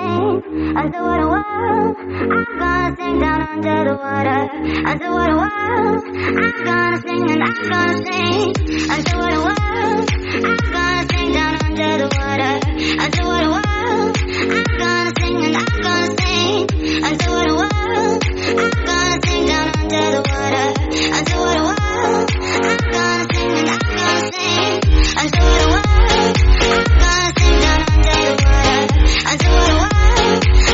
sing underwater world. I'm gonna sing down under the water. Underwater world. I'm gonna sing and I'm gonna sing underwater world. I'm gonna sing down under the water. Underwater world. I'm gonna sing and I'm gonna sing underwater world. I'm gonna sing down under the water. Underwater world. I'm gonna sing and I'm gonna sing underwater world. I'm gonna sing down under the water. Underwater world.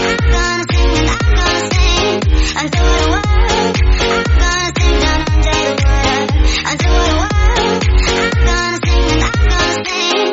I'm gonna sing and I'm gonna sing underwater world. I'm gonna sing down under the water. Underwater world. I'm gonna sing and I'm gonna sing.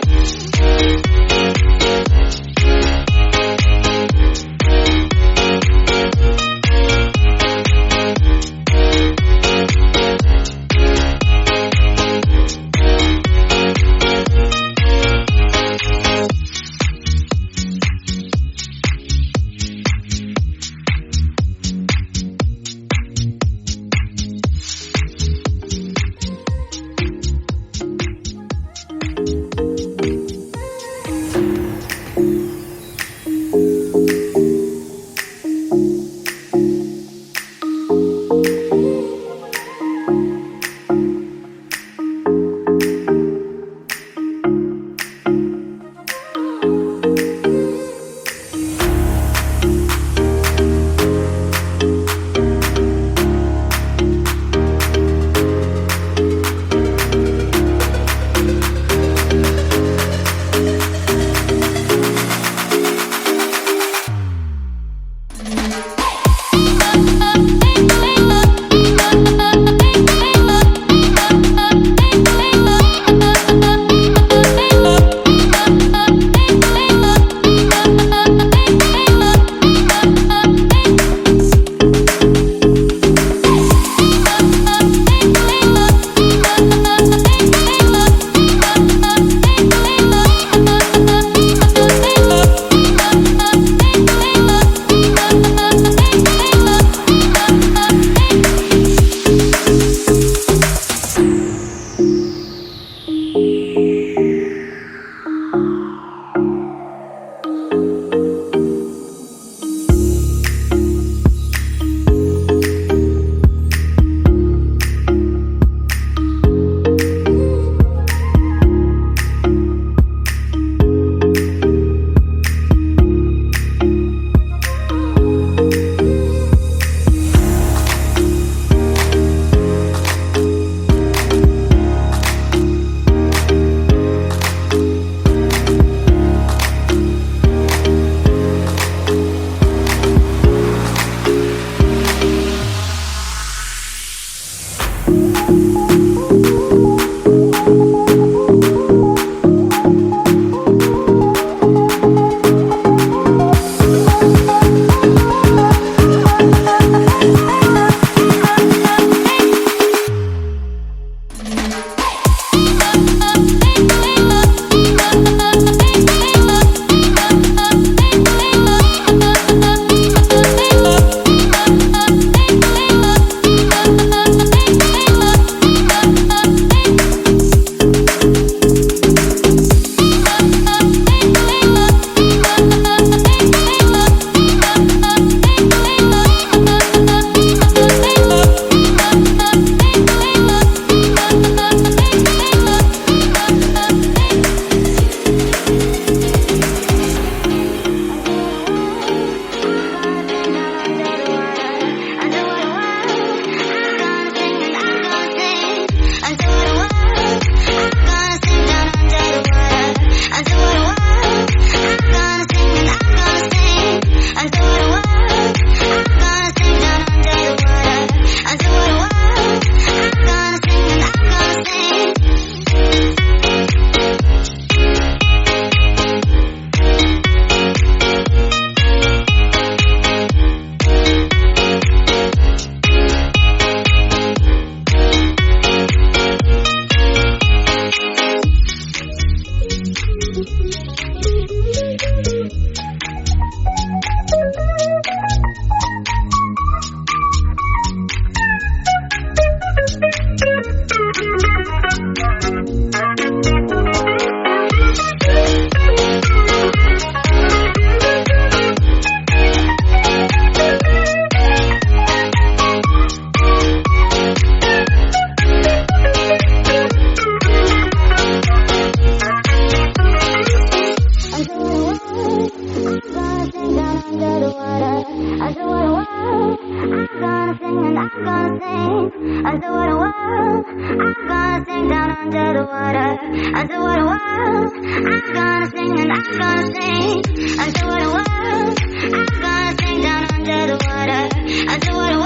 Underwater world, I'm gonna sing and I'm gonna sing. Underwater world, I'm gonna sing down under the water. Underwater world, I'm gonna sing and I'm gonna sing. Underwater world, I'm gonna